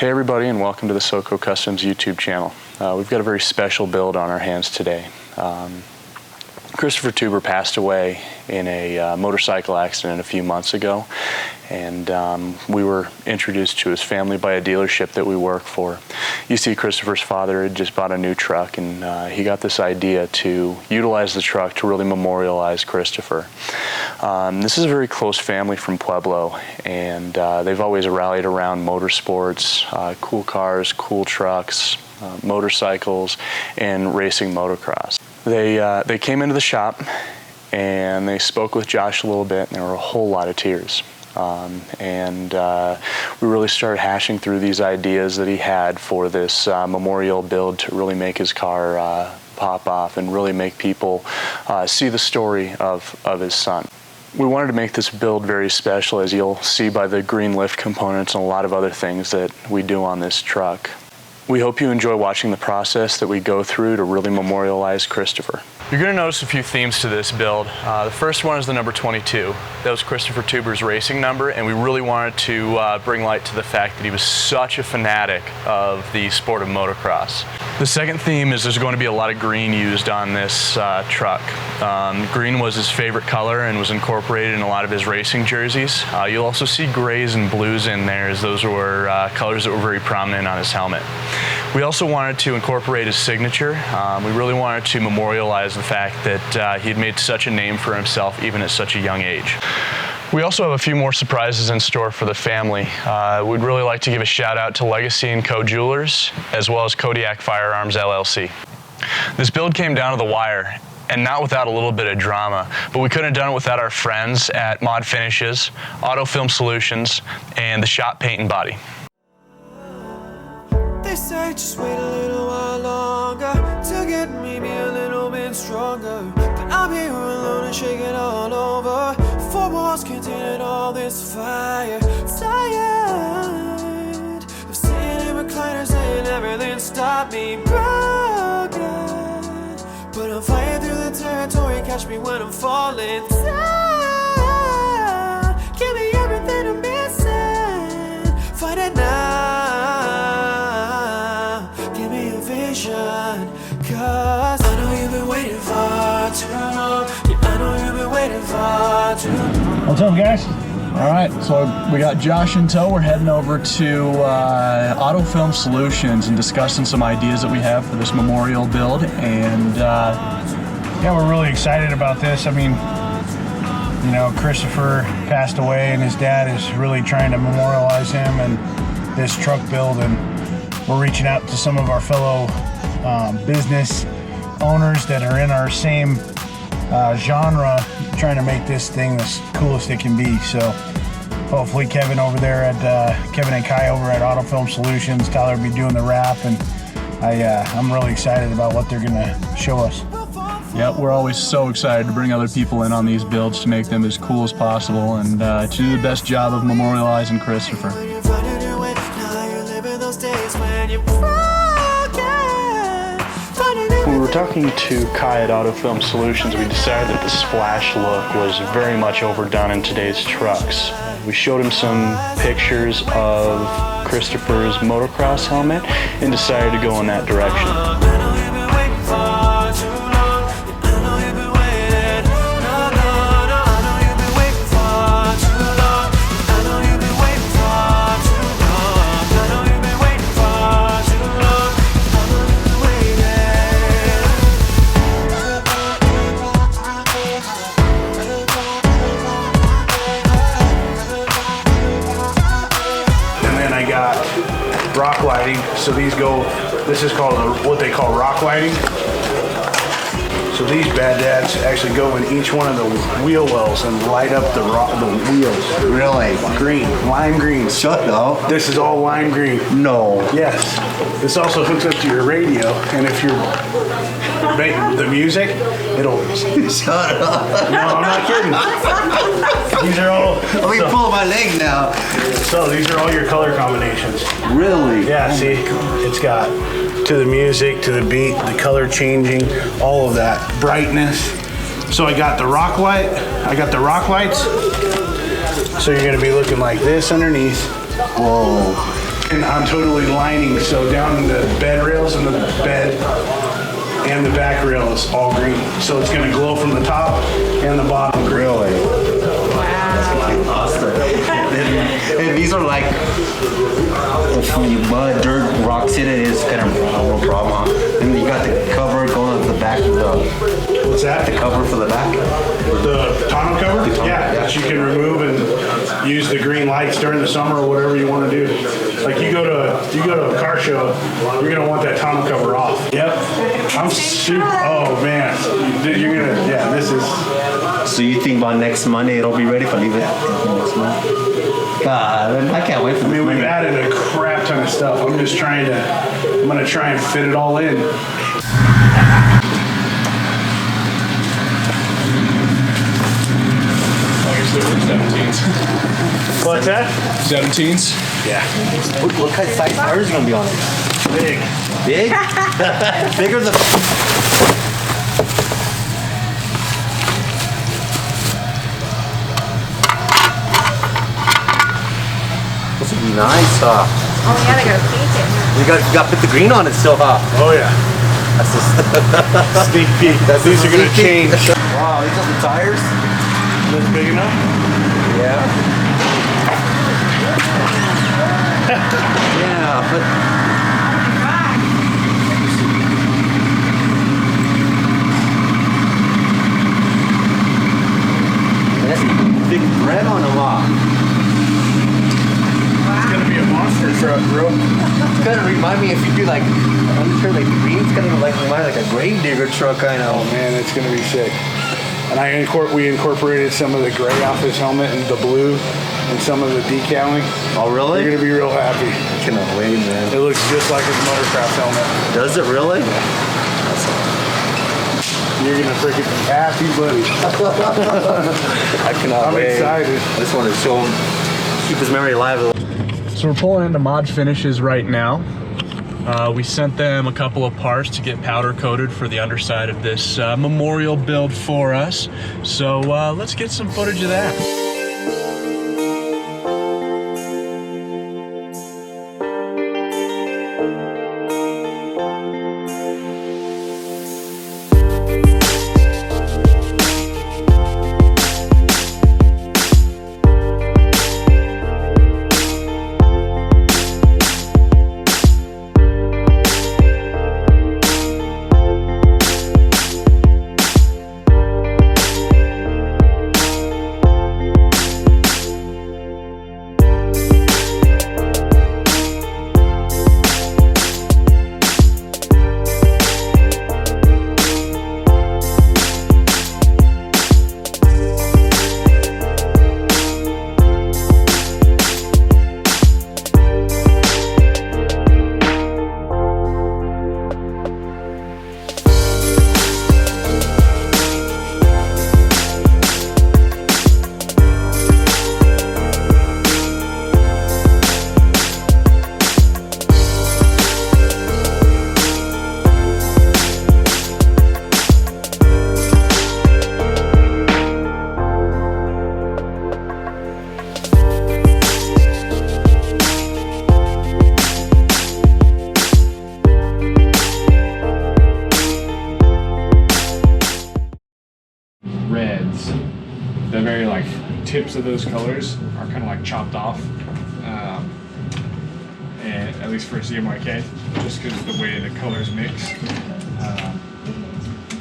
Hey everybody, and welcome to the SoCo Customs YouTube channel. We've got a very special build on our hands today. Christopher Tuber passed away in a motorcycle accident a few months ago, and we were introduced to his family by a dealership that we work for. You see, Christopher's father had just bought a new truck, and he got this idea to utilize the truck to really memorialize Christopher. This is a very close family from Pueblo, and they've always rallied around motorsports, cool cars, cool trucks, motorcycles, and racing motocross. They came into the shop and they spoke with Josh a little bit, and there were a whole lot of tears. We really started hashing through these ideas that he had for this memorial build to really make his car pop off and really make people see the story of his son. We wanted to make this build very special, as you'll see by the green lift components and a lot of other things that we do on this truck. We hope you enjoy watching the process that we go through to really memorialize Christopher. You're going to notice a few themes to this build. The first one is the number 22. That was Christopher Tuber's racing number, and we really wanted to bring light to the fact that he was such a fanatic of the sport of motocross. The second theme is there's going to be a lot of green used on this truck. Green was his favorite color and was incorporated in a lot of his racing jerseys. You'll also see grays and blues in there, as those were colors that were very prominent on his helmet. We also wanted to incorporate his signature. We really wanted to memorialize the fact that he had made such a name for himself even at such a young age. We also have a few more surprises in store for the family. We'd really like to give a shout out to Legacy & Co. Jewelers, as well as Kodiak Firearms LLC. This build came down to the wire, and not without a little bit of drama, but we couldn't have done it without our friends at Mod Finishes, Auto Film Solutions, and the Shop Paint and Body. They say just wait a little while longer to get maybe a little bit stronger. But I'm here alone and shaking all over. Four walls containing all this fire. Tired of sitting in recliners and everything stopped me broken. But I'm flying through the territory, catch me when I'm falling down. Give me everything I'm missing, find it now. Cause I know you've been waiting for too long. Yeah, I know you've been waiting for too long. What's up, guys? All right, so we got Josh in tow. We're heading over to Auto Film Solutions and discussing some ideas that we have for this memorial build. And yeah, we're really excited about this. I mean, you know, Christopher passed away, and his dad is really trying to memorialize him and this truck build. And we're reaching out to some of our fellow business owners that are in our same genre, trying to make this thing the coolest it can be. So hopefully Kevin over there at Kevin and Kai over at Auto Film Solutions, Tyler will be doing the wrap, and I'm really excited about what they're gonna show us. Yeah, we're always so excited to bring other people in on these builds to make them as cool as possible and to do the best job of memorializing Christopher. When we were talking to Kai at Auto Film Solutions, we decided that the splash look was very much overdone in today's trucks. We showed him some pictures of Christopher's motocross helmet and decided to go in that direction. Rock lighting, so these go, this is called what they call rock lighting. So these bad dads actually go in each one of the wheel wells and light up the wheels. Really? Green, lime green. Shut up. This is all lime green. No. Yes. This also hooks up to your radio, and if you're making the music, it'll... Shut up. No, I'm not kidding. These are all... Let me pull my leg now. So these are all your color combinations. Really? Yeah, see, it's got to the music, to the beat, the color changing, all of that. Brightness. So I got the rock light, I got the rock lights. So you're gonna be looking like this underneath. Whoa. And I'm totally lining, so down the bed rails and the bed and the back rail is all green. So it's gonna glow from the top and the bottom green. Really? Awesome. And these are like, if you mud, dirt, rocks in it, it's kind of no problem, huh? And you got the cover going at the back of the, What's that? the cover for the back? The tonneau cover? tonneau, Yeah, yeah. that you can remove and use the green lights during the summer or whatever you want to do. Like you go to a car show, you're gonna want that tonneau cover off. Yep. I'm super. Oh man, you're gonna. Yeah, this is. So you think by next Monday it'll be ready if I leave it next month? God, I can't wait for I mean, we've Monday. added a crap ton of stuff. I'm gonna try and fit it all in. What's that? 17s. Yeah. What kind of size tires are gonna be on it? Big. Big? Bigger than. This would be nice, huh? Oh, yeah, they gotta paint it. You got to put the green on it still, huh? Oh yeah. That's just, Sneak peek. These are gonna change. Wow, these are the tires? That's big enough? Yeah. Yeah, but that's big bread on them, huh? It's gonna be a monster truck, bro. It's gonna remind me if you do like, I'm sure like the green, it's gonna like remind me like a grave digger truck kind Oh of. man, it's gonna be sick. And we incorporated some of the gray off his helmet and the blue and some of the decaling. Oh really? You're gonna be real happy. Cannot wait, man. It looks just like his motocross helmet. Does it really? You're gonna freaking be happy, buddy. I cannot I'm wait. excited. I just want to show him, keep his memory alive. So we're pulling into Mod Finishes right now. We sent them a couple of parts to get powder coated for the underside of this memorial build for us. So let's get some footage of that. Reds, the very like tips of those colors are kind of like chopped off, and at least for CMYK, just because of the way the colors mix.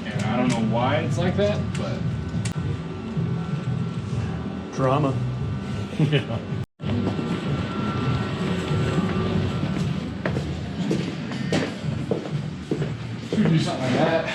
And I don't know why it's like that, but Drama. yeah. Should we do something like that?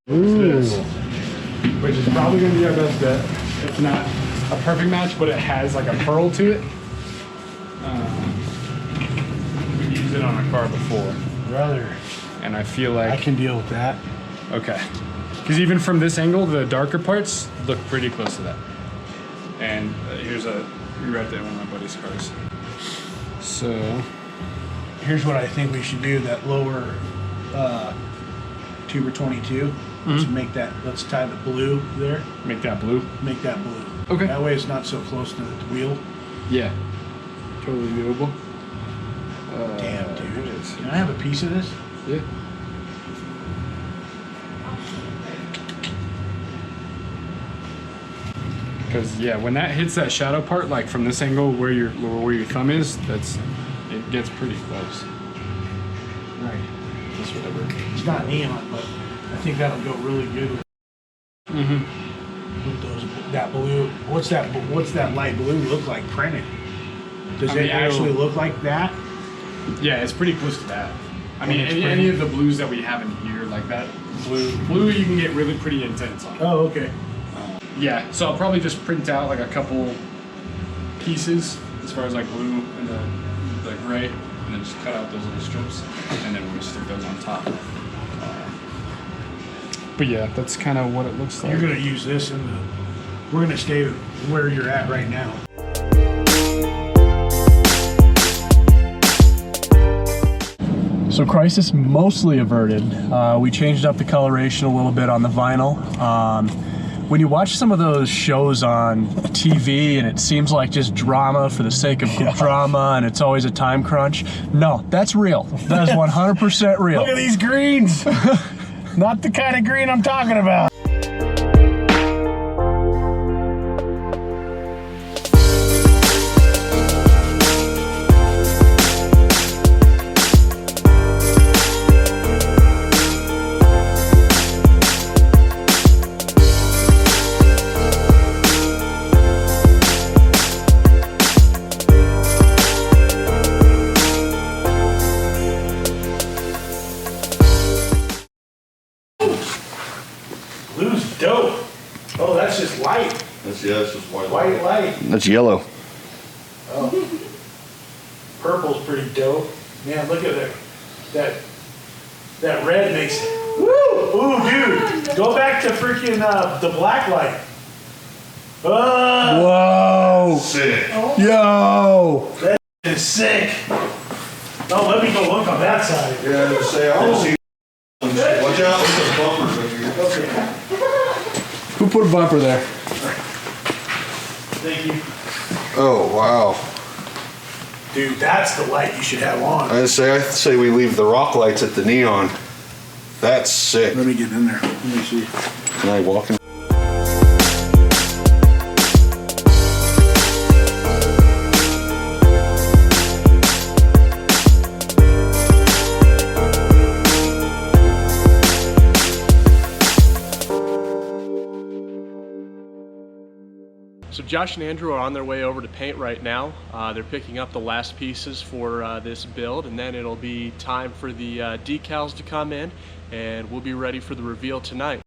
This, which is probably going to be our best bet. It's not a perfect match, but it has like a pearl to it. We've used it on a car before, Brother, and I feel I like can deal with that. okay, because even from this angle, the darker parts look pretty close to that. And here's a rewrite that in one of my buddy's cars. So Here's what I think we should do. That lower tuber 22. Let's make that. Let's tie the blue there. make that blue. Make that blue. Okay. That way it's not so close to the wheel. Yeah. Totally doable. Damn, dude. Can I have a piece of this? Yeah. Because yeah, when that hits that shadow part, like from this angle where your thumb is, it gets pretty close. Right. Just whatever. It's not neon, but I think that'll go really good with, with that blue. What's that light blue look like printed? Does I mean, it actually look like that? Yeah, it's pretty close to that. I mean, it's any of the blues that we have in here, like that blue you can get really pretty intense on. Oh, okay. Yeah, so I'll probably just print out like a couple pieces as far as like blue and the gray, and then just cut out those little strips, and then we'll stick those on top. But yeah, that's kind of what it looks like. You're gonna use this in the. We're gonna stay where you're at right now. So crisis mostly averted. We changed up the coloration a little bit on the vinyl. When you watch some of those shows on TV and it seems like just drama for the sake of drama and it's always a time crunch, no, that's real. That is 100% real. Look at these greens. Not the kind of green I'm talking about. Blue's dope. Oh, that's just light. That's just white. White light. That's yellow. Oh. Purple's pretty dope. Man, look at that red makes it. Woo! Ooh, dude. Go back to freaking the black light. Whoa! Sick. Yo! That is sick. Oh, let me go look on that side. Yeah, I was say I don't see. Watch out! There's some bumpers in here. Okay. Who put a bumper there? Thank you. Oh wow! Dude, that's the light you should have on. I say we leave the rock lights at the neon. That's sick. Let me get in there. Let me see. Can I walk in? So Josh and Andrew are on their way over to paint right now. They're picking up the last pieces for this build, and then it'll be time for the decals to come in, and we'll be ready for the reveal tonight.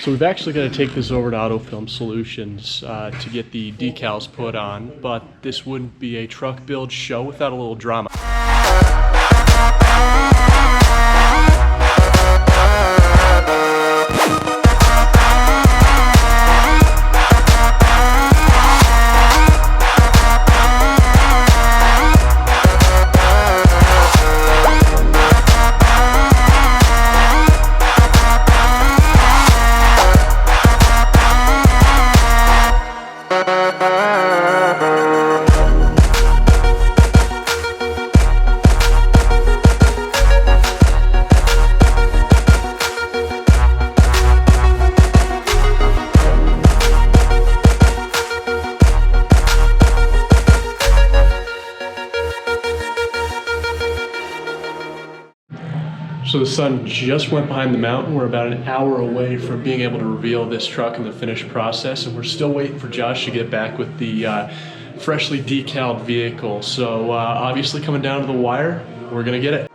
So we've actually got to take this over to Autofilm Solutions to get the decals put on, but this wouldn't be a truck build show without a little drama. So the sun just went behind the mountain. We're about an hour away from being able to reveal this truck in the finished process, and we're still waiting for Josh to get back with the freshly decaled vehicle. So obviously coming down to the wire, we're gonna get it.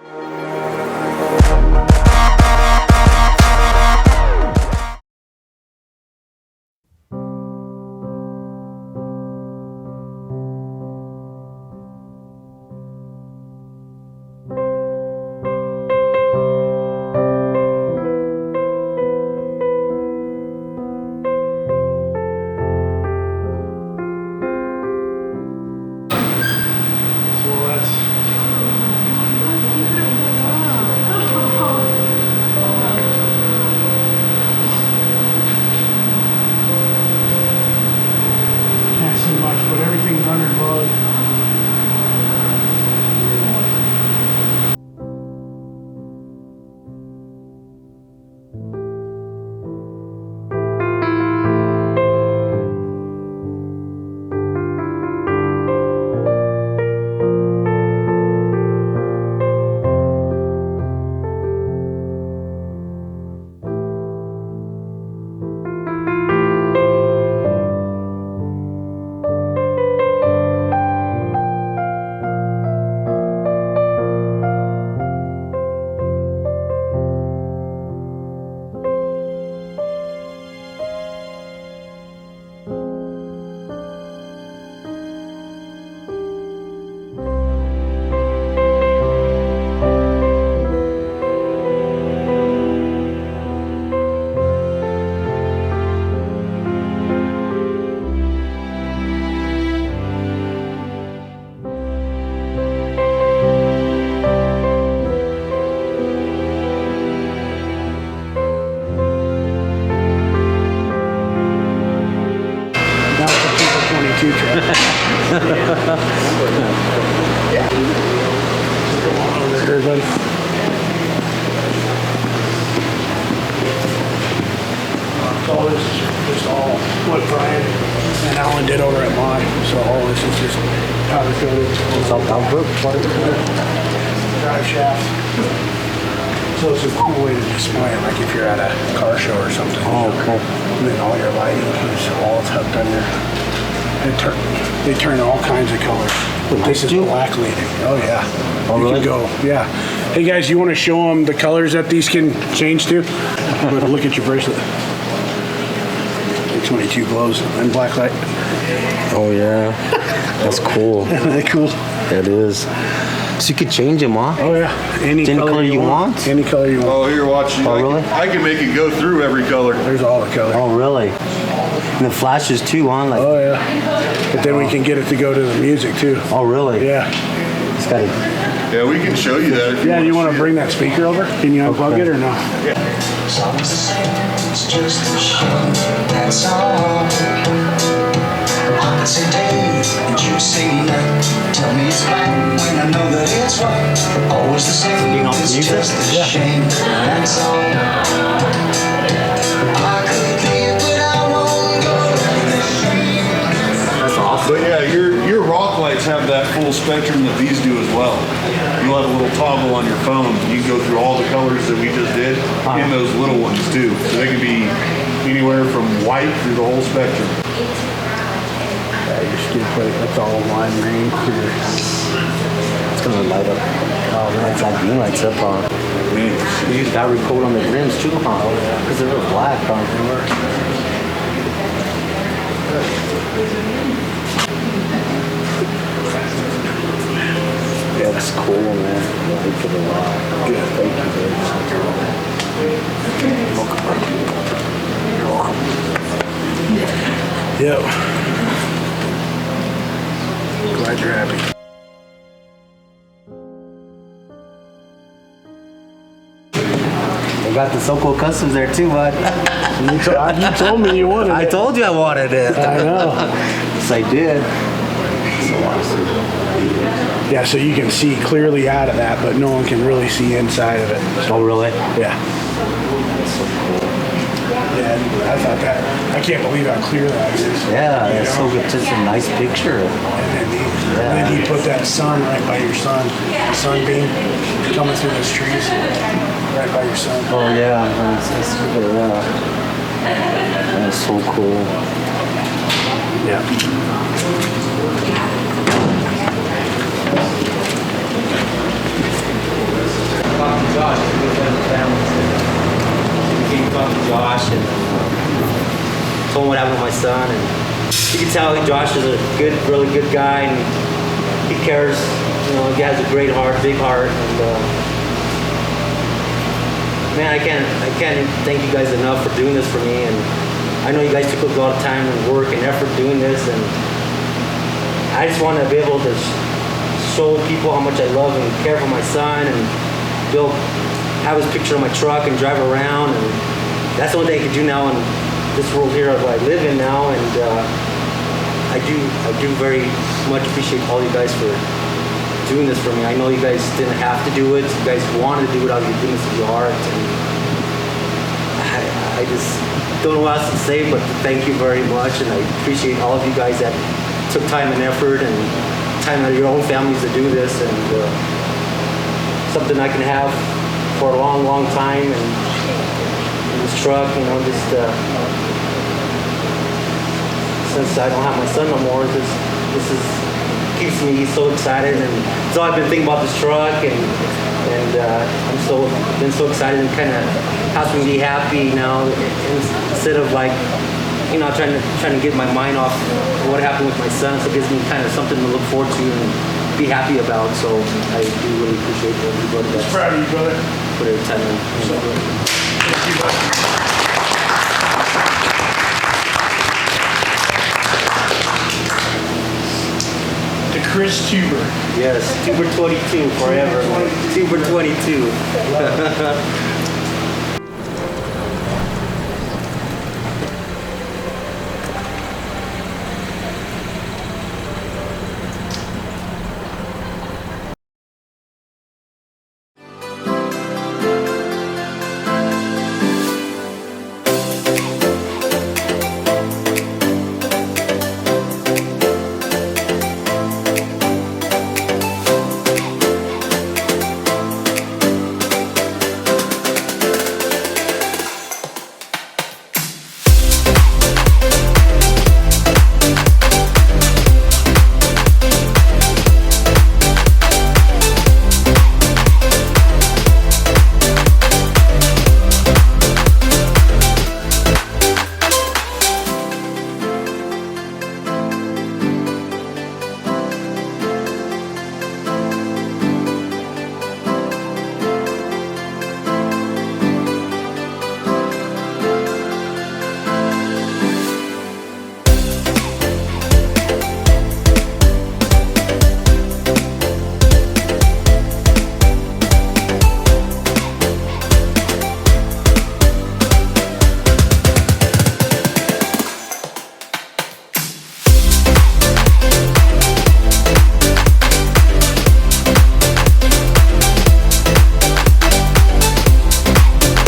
powder coated. It's all powder coated. Drive shaft. So it's a cool way to display it, like if you're at a car show or something. Oh, okay. And then all your lighting is all tucked under. They turn all kinds of colors. But this is black leading. Oh yeah. Oh, you really? can go. Yeah. Hey guys, you want to show them the colors that these can change to? But look at your bracelet. 22 glows and black light. Oh yeah, that's cool. Isn't that cool? It is. So you could change them, huh? Oh yeah. Any color you want. Any color you want. Oh, here, watch. Oh, really? I can make it go through every color. There's all the colors. Oh, really? And the flashes too, huh? Like, Oh yeah. But then we can get it to go to the music too. oh, really? Yeah. It's got a, Yeah, we can show you that. If Yeah, you want see to it. bring that speaker over? Can you unplug it or no? It's always the same, it's just a shame, that's all. I can say day, and you say night. Tell me it's fine when I know that it's right. Always the same, it's just a shame, that's all. I could leave, but I won't go. that's awesome. But yeah, your rock lights have that full spectrum that these do as well. You'll have a little toggle on your phone. You can go through all the colors that we just did in those little ones too. So they can be anywhere from white through the whole spectrum. Yeah, your skid plate, that's all lime green. It's gonna light up. Oh, man, it's like green lights up, huh? You use battery coat on the rims too, huh? Because they're real black, huh? Yeah, that's cool, man. I like it a lot. Good, thank you very much. You're welcome. Yep. Glad you're happy. They got the Soko Customs there too, bud. You told me you wanted I it. told you I wanted it. I know. Yes, I did. So awesome. Yeah, so you can see clearly out of that, but no one can really see inside of it. Oh, really? Yeah. Yeah, I thought that. I can't believe how clear that is. Yeah, You it's know? so good. Just a nice picture. And then you put that sun right by your sunbeam coming through those trees, right by your sun. Oh, yeah. That's good. Yeah. That's so cool. Yeah. Talking to Josh, a good friend of the family. We came talking to Josh and told him what happened with my son, and you can tell Josh is a good, really good guy, and he cares. You know, he has a great heart, big heart, and man, I can't thank you guys enough for doing this for me. And I know you guys took a lot of time and work and effort doing this, and I just want to be able to show people how much I love and care for my son, and have his picture on my truck and drive around, and that's the only thing I can do now in this world here that I live in now. And I do very much appreciate all you guys for doing this for me. I know you guys didn't have to do it. You guys wanted to do it out of your goodness of your heart. And I just don't know what else to say, but thank you very much, and I appreciate all of you guys that took time and effort and time out of your own families to do this, and something I can have for a long, long time. And this truck, you know, just since I don't have my son no more, this is keeps me so excited, and so I've been thinking about this truck, and I'm been so excited, and kind of helps me be happy now, instead of like, you know, trying to get my mind off what happened with my son. So it gives me kind of something to look forward to and be happy about. So I do really appreciate everybody that's Proud of you, brother. put their time in. Thank you, buddy. To Chris Tuber. Yes, Tuber 22 forever. Tuber 22.